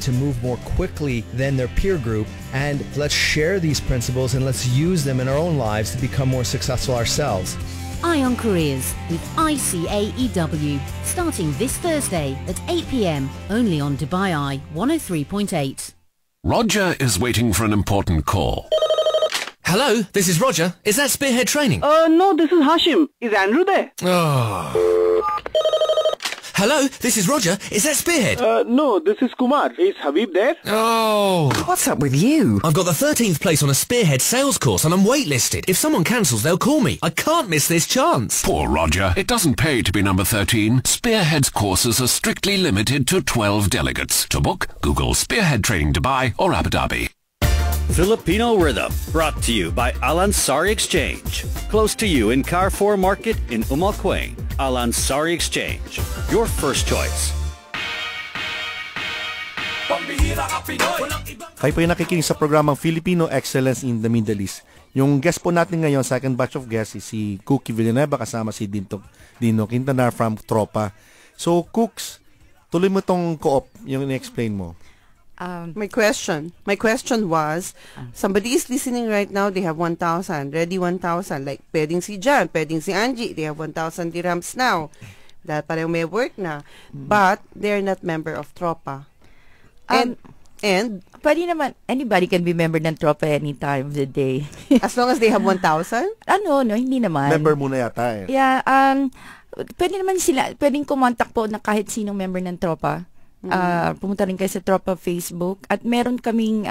to move more quickly than their peer group, and let's share these principles and let's use them in our own lives to become more successful ourselves. Ion Careers with ICAEW, starting this Thursday at 8 p.m. only on Dubai Eye 103.8. Roger is waiting for an important call. Hello, this is Roger. Is that Spearhead Training? No, this is Hashim. Is Andrew there? Oh. Hello, this is Roger. Is that Spearhead? No, this is Kumar. Is Habib there? Oh. What's up with you? I've got the 13th place on a Spearhead sales course and I'm waitlisted. If someone cancels, they'll call me. I can't miss this chance. Poor Roger. It doesn't pay to be number 13. Spearhead's courses are strictly limited to 12 delegates. To book, Google Spearhead Training Dubai or Abu Dhabi. Filipino Rhythm, brought to you by Alansari Exchange. Close to you in Carrefour Market in Umalquain. Alansari Exchange, your first choice. Kayo po yung nakikinig sa programang Filipino Excellence in the Middle East. Yung guest po natin ngayon, second batch of guests, is si Cookie Villanueva kasama si Dino Quintanar from Tropa. So, Cooks, tuloy mo tong co-op, yung in-explain mo. My question was, somebody is listening right now, they have 1,000, ready 1,000, like pwedeng si John, pwedeng si Angie, they have 1,000 dirhams now. Dahil pareho may work na. But, they're not member of Tropa. And pwede naman, anybody can be member ng Tropa any time of the day. As long as they have 1,000? No, hindi naman. Member muna yata eh. Yeah, pwede naman sila, pwedeng kumontak po na kahit sinong member ng Tropa. Pumunta rin kayo sa Tropa Facebook at meron kaming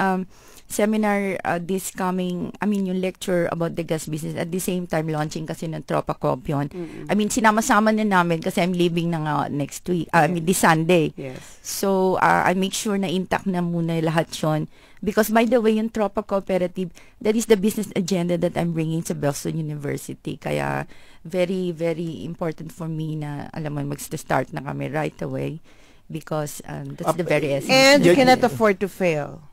seminar this coming, yung lecture about the gas business at the same time launching kasi ng Tropa Co-op yun. Sinama-sama na namin kasi I'm leaving na next week, this Sunday. Yes. So, I make sure na intact na muna lahat yun. Because by the way, yung Tropa Cooperative, that is the business agenda that I'm bringing sa Boston University. Kaya, very, very important for me na, alam mo, mag-start na kami right away. Because that's the very essence. And you cannot afford to fail.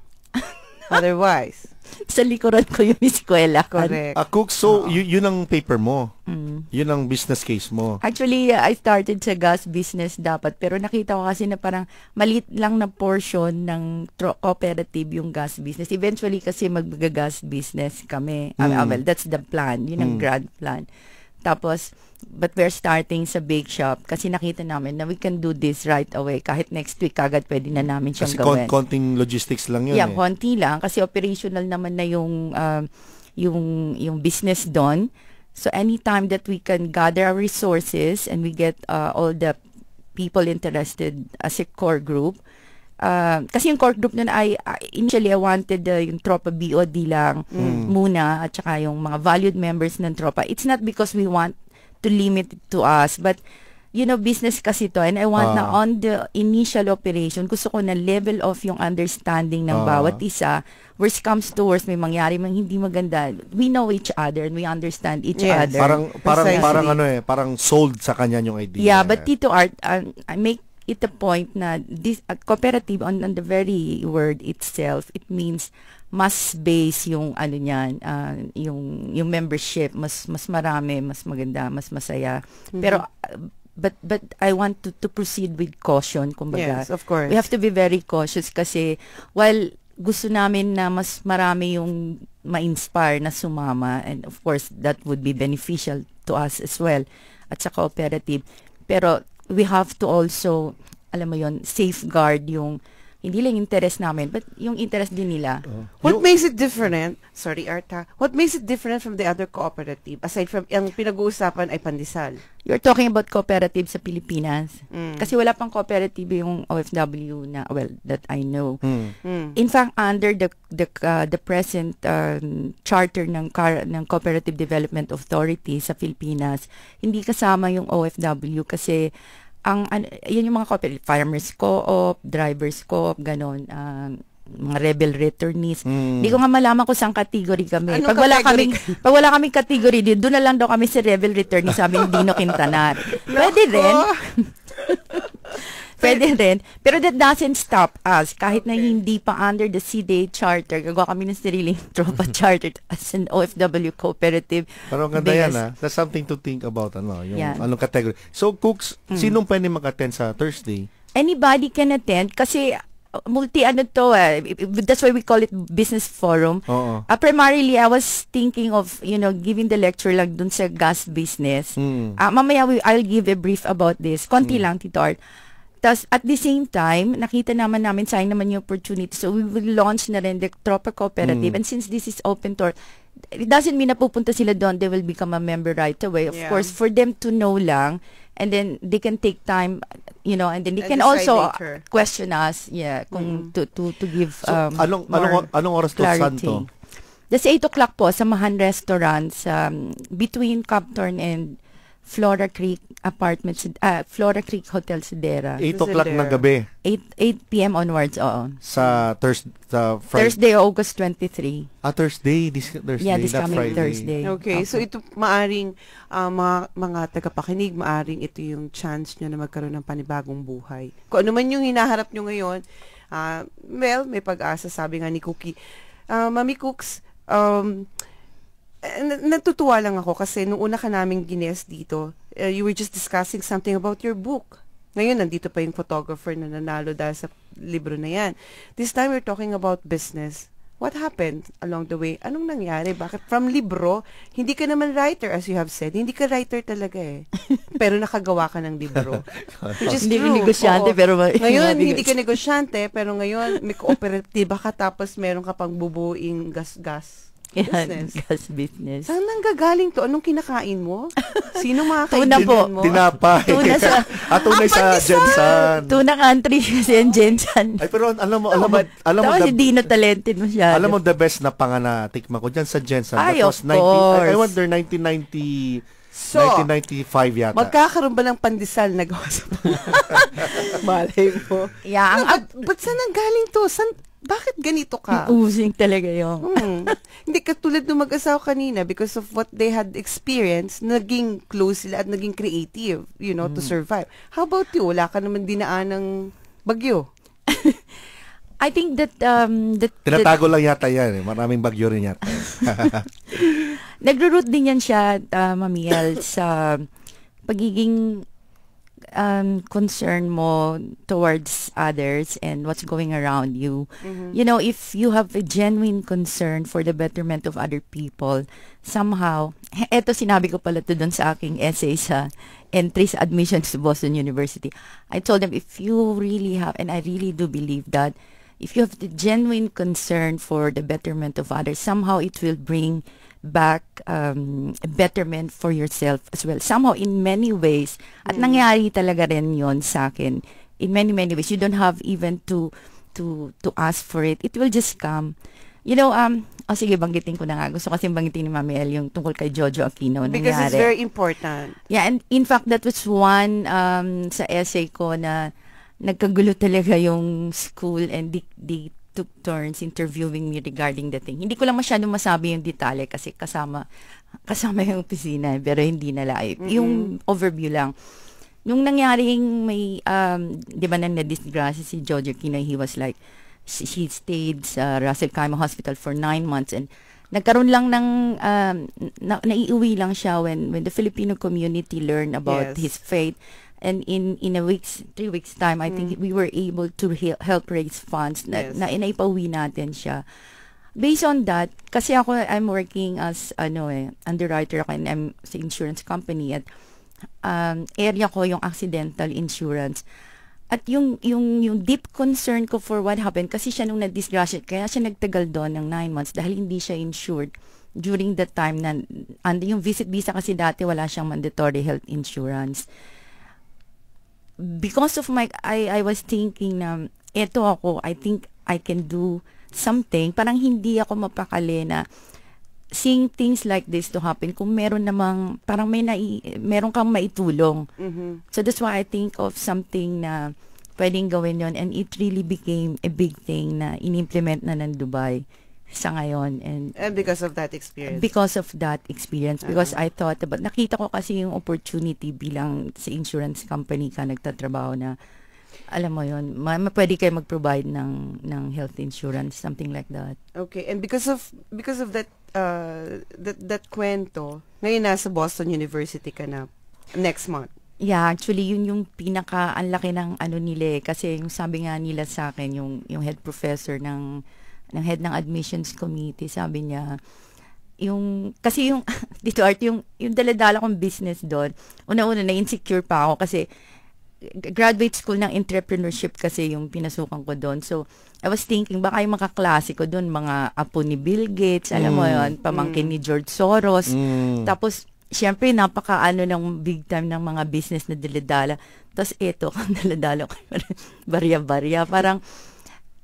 Otherwise. Sa likuran ko yung eskwela. Correct. Cook, so yun ang paper mo. Yun ang business case mo. Actually, I started sa gas business dapat. Pero nakita ko kasi na parang maliit lang na portion ng cooperative yung gas business. Eventually kasi mag-gas business kami. Well, that's the plan. Yun ang grand plan. Tapos, but we're starting sa bake shop kasi nakita namin na we can do this right away. Kahit next week, agad pwede na namin siyang gawin. Kasi konting logistics lang yun. Yeah, konti lang. Kasi operational naman na yung business doon. So, anytime that we can gather our resources and we get all the people interested as a core group, kasi yung core group nun initially I wanted yung Tropa BOD lang muna at saka yung mga valued members ng Tropa. It's not because we want to limit it to us, but business kasi to and I want na on the initial operation, gusto ko na level of yung understanding ng bawat isa. Worst comes to worst, may mangyari mang hindi maganda, we know each other and we understand each other. Parang sold sa kanya yung idea. Yeah, but Tito Art, I make it a point na this cooperative on the very word itself, it means mas base yung niyan, yung membership mas marami, mas maganda, mas masaya. Pero but I want to proceed with caution, kumbaga. Yes, of course. We have to be very cautious kasi while gusto namin na mas marami yung ma-inspire na sumama, and of course that would be beneficial to us as well at sa cooperative, pero we have to also, alam mo yon, safeguard yung hindi lang interest namin, but yung interest din nila. What makes it different? Sorry, Arta. What makes it different from the other cooperative? Aside from, ang pinag-uusapan ay pandesal. You're talking about cooperative sa Pilipinas. Kasi wala pang cooperative yung OFW na, well, that I know. In fact, under the present charter ng Cooperative Development Authority sa Pilipinas, hindi kasama yung OFW kasi yan yung mga cooperative, farmers co-op, drivers co-op, ganon, mga rebel returnees. Hindi ko nga malaman kung saan category kami. Pag wala kaming category, doon na lang daw kami si rebel returnees, sabi ni Dino Quintanar. Pwede rin. Pwede rin. Pero that doesn't stop us. Kahit na hindi pa under the CDA charter, gagawa kami ng sariling Tropa charter as an OFW cooperative. Pero ang ganda yan, That's something to think about, yung anong category. So, Cooks, sinong pwede mag-attend sa Thursday? Anybody can attend kasi multi-ano to that's why we call it business forum. Primarily, I was thinking of, giving the lecture lang dun sa gas business. Mamaya, I'll give a brief about this. Konti lang, Tito Art. Tapos, at the same time, nakita namin, sayang naman yung opportunity. So, we will launch na rin the Tropa Cooperative. And since this is open tour, it doesn't mean na pupunta sila doon, they will become a member right away. Of course, for them to know lang, and then they can take time, and then they can also question us, kung to give anong oras to Santo? That's 8 o'clock po sa Mahan Restaurants between Captorn and Flora Creek Apartments, Flora Creek Hotel Sidera. 8 o'clock ng gabi. 8 p.m. onwards, oo. Sa Thursday, August 23. Thursday? This Thursday, yeah, this not coming Friday. Thursday. Okay, so ito maaring mga tagapakinig, maaring ito yung chance nyo na magkaroon ng panibagong buhay. Kung ano man yung hinaharap nyo ngayon, may pag-asa, sabi nga ni Cookie. Mami Cooks, natutuwa lang ako kasi nung una ka naming gines dito, you were just discussing something about your book. Ngayon, nandito pa yung photographer na nanalo dahil sa libro na yan. This time, we're talking about business. What happened along the way? Anong nangyari? Bakit from libro, hindi ka naman writer, as you have said. Hindi ka writer talaga pero nakagawa ka ng libro. Which is hindi true. negosyante, pero ngayon, hindi ka negosyante, pero ngayon, may kooperatiba ka tapos meron ka pang bubuing gas business. Gas business. Saan nanggagaling to? Anong kinakain mo? Sino mga kaibigan mo? Tinapay. Tunay sa Jensan. Tuna country kasi yung Jensan. Ay, pero alam mo, si Dino talented mo siya. Alam mo, the best na panganatikman ko dyan sa Jensan. Ay, that was I wonder, 1990, So, 1995 yata. Magkakaroon ba ng pandesal na gawa sa malay mo? Yeah, but saan nanggaling to? Bakit ganito ka? Using talaga yung. Hindi katulad ng mag-asawa kanina because of what they had experienced, naging close sila at naging creative, to survive. How about you? Wala ka naman dinaan ng bagyo. I think that tinatago lang yata yan. Maraming bagyo rin yata. Nagro-root din yan siya, Mamiel, sa pagiging concern mo towards others and what's going around you. If you have a genuine concern for the betterment of other people, somehow, eto sinabi ko pala to dun sa aking essay sa entry sa admissions to Boston University. I told them, if you really have, and I really do believe that, if you have the genuine concern for the betterment of others, somehow it will bring back a betterment for yourself as well. Somehow, in many ways, at nangyari talaga rin yon sa akin, in many, many ways. You don't have even to ask for it. It will just come. Sige, banggitin ko na nga. Gusto kasi banggitin ni Mami El yung tungkol kay Jojo Aquino. Because nangyari. It's very important. Yeah, and in fact, that was one sa essay ko na nagkagulo talaga yung school and they took turns interviewing me regarding the thing. Hindi ko lang masyadong masabi yung detalye kasi kasama yung opisina, pero hindi na live. Yung overview lang. Nung nangyaring may, di ba nang na-disgrasya si Jojo Aquino, he was like, he stayed sa Russell Kaimo Hospital for 9 months and nagkaroon lang ng, naiuwi lang siya when the Filipino community learned about his fate. And in 3 weeks time, I think we were able to help raise funds na inaipawi natin siya. Based on that, kasi I'm working as underwriter ako and I'm sa insurance company at area ko yung accidental insurance. At yung deep concern ko for what happened, kasi siya nung na-disgrasya, kaya siya nagtagal doon ng 9 months dahil hindi siya insured during the time na, yung visit visa kasi dati wala siyang mandatory health insurance. Because of I was thinking na, I think I can do something. Parang hindi ako mapakali na seeing things like this to happen kung meron namang, parang meron kang maitulong. So that's why I think of something na pwedeng gawin yon, and it really became a big thing na in-implement na ng Dubai sa ngayon. And because of that experience. Because I thought about, nakita ko kasi yung opportunity bilang sa insurance company ka nagtatrabaho na, alam mo yun, pwede kayo mag-provide ng health insurance, something like that. Okay, and because of that that kwento, ngayon nasa Boston University ka na next month. Yeah, actually yun yung ang laki ng ano nila kasi yung sabi nga nila sa akin yung head professor ng head ng admissions committee, sabi niya kasi yung dito Art yung dala-dala kong business doon. Una-una na insecure pa ako kasi graduate school ng entrepreneurship kasi yung pinasukan ko doon. So I was thinking baka yung mga kaklase ko doon, mga apo ni Bill Gates, alam mo yun, pamangkin ni George Soros. Tapos siyempre, napaka-ano ng big time ng mga business na daladala. Tapos eto, kung daladala ko, barya-barya. Parang,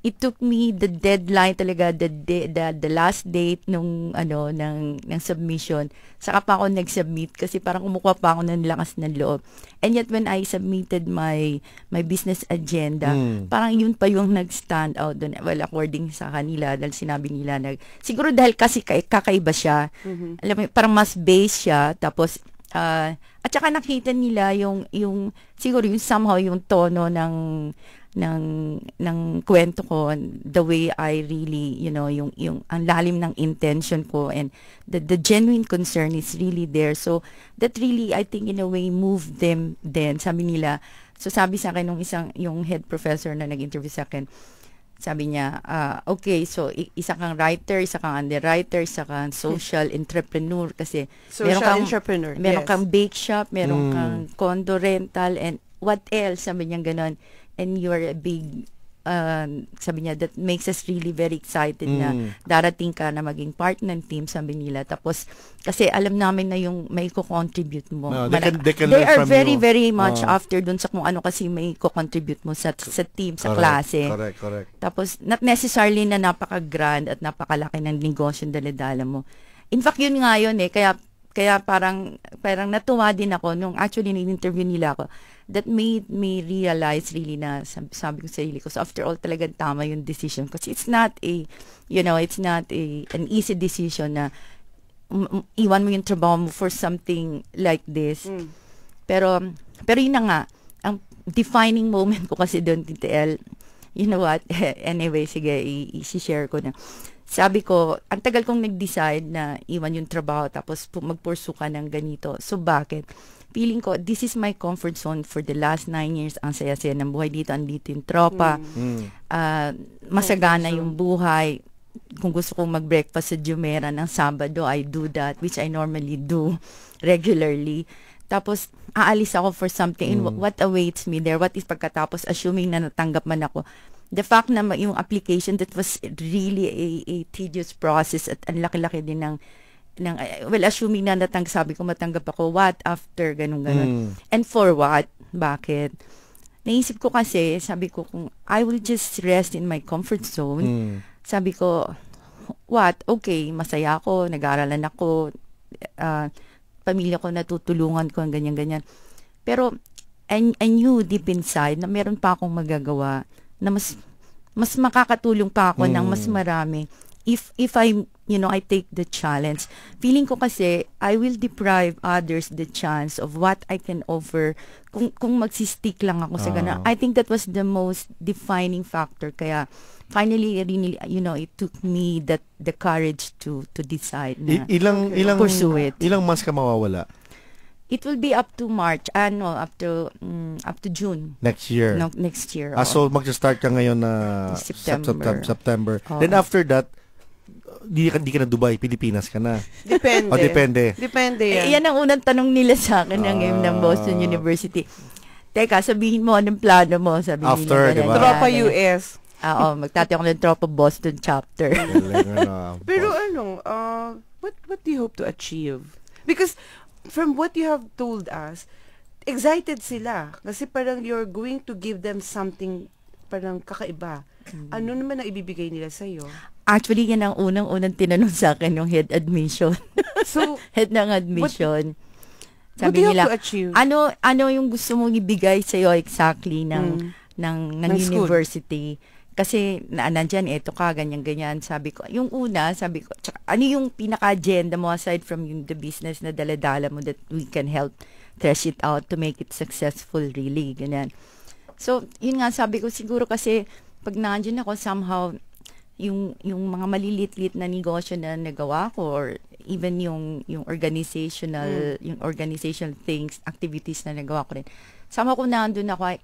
it took me the deadline talaga, the last date nung, ng submission. Saka pa ako nag-submit kasi parang kumukuha pa ako ng lakas ng loob. And yet, when I submitted my business agenda, parang yun pa yung nag-stand out doon. Well, according sa kanila, dahil sinabi nila, siguro dahil kasi kakaiba siya. Alam mo, parang mas base siya. Tapos, at saka nakita nila yung siguro yung somehow yung tono ng kwento ko, the way I really, yung ang lalim ng intention ko and the genuine concern is really there. So that really, I think in a way moved them then. Sabi nila, so sabi sa akin yung head professor na nag-interview sa akin, sabi niya, okay, so isa kang writer, isa kang underwriter, isa kang social entrepreneur kasi entrepreneur, meron kang bake shop, meron kang condo rental, and what else, sabi niya ganon. And you're a big, sabi niya, that makes us really very excited na darating ka na maging part ng team, sabi nila. Tapos, kasi alam namin na yung may ko-contribute mo. No, they are very, very much after dun sa kung ano kasi may ko-contribute mo sa team, sa klase. Correct. Tapos, not necessarily na napaka-grand at napakalaki ng negosyo dala-dala mo. In fact, yun nga yun kaya parang natuwa din ako nung actually in-interview nila ako. That made me realize really na sabi ko sa sarili ko, so after all talagang tama yung decision kasi it's not an easy decision na iwan mo yung trabaho mo for something like this. Pero yun na nga, ang defining moment ko kasi doon, TTL, you know what, anyway, sige, i-share ko na. Sabi ko, ang tagal kong nag-decide na iwan yung trabaho tapos magpursu ka ng ganito. So, bakit? Feeling ko, this is my comfort zone for the last 9 years. Ang saya-saya ng buhay dito, andito yung tropa. Masagana yung buhay. Kung gusto kong mag-breakfast sa Jumeirah ng Sabado, I do that, which I normally do regularly. Tapos, aalis ako for something. And what awaits me there? What is pagkatapos, assuming na natanggap man ako? The fact na yung application, that was really a tedious process at ang laki-laki din ng well, assuming na sabi ko matanggap ako, what after, ganun. And for what? Bakit? Naisip ko kasi, sabi ko, kung I will just rest in my comfort zone, sabi ko, what? Okay, masaya ako, nag-aaralan ako, pamilya ko natutulungan ko, ganyan. Pero, I knew deep inside na meron pa akong magagawa na mas makakatulong pa ako ng mas marami if I take the challenge. Feeling ko kasi I will deprive others the chance of what I can offer kung magsistick lang ako sa ganun. I think that was the most defining factor. Kaya finally, really, it took me the courage to decide na pursue it. Ilang months ka mawawala? It will be up to March, up to June. Next year? No, next year. So, mag-start ka ngayon na September. Then after that, di ka na Dubai, Pilipinas ka na. Depende. Depende yan. Yan ang unang tanong nila sa akin ng Boston University. Teka, sabihin mo anong plano mo, sabi after, nila. Diba? Tropa US. Oo, magtati ako ng Tropa Boston chapter. Pero what do you hope to achieve? Because from what you have told us, excited sila. Kasi parang you're going to give them something parang kakaiba. Ano naman ang ibibigay nila sa'yo? Actually, yan ang unang tinanong sa akin, yung head admission. So, head ng admission. Sabi nila, ano yung gusto mong ibigay sa'yo exactly ng university? Kasi, nandyan, eto ka, ganyan. Sabi ko, yung una, tsaka, ano yung pinaka-agenda mo aside from the business na dala-dala mo that we can help thresh it out to make it successful, really, ganyan. So, yun nga, sabi ko, siguro kasi, pag nandyan ako, somehow, yung mga malilit-lit na negosyo na nagawa ko or even yung organizational things, activities na nagawa ko rin. Sama ko nandun ako,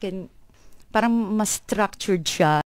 parang mas structured siya.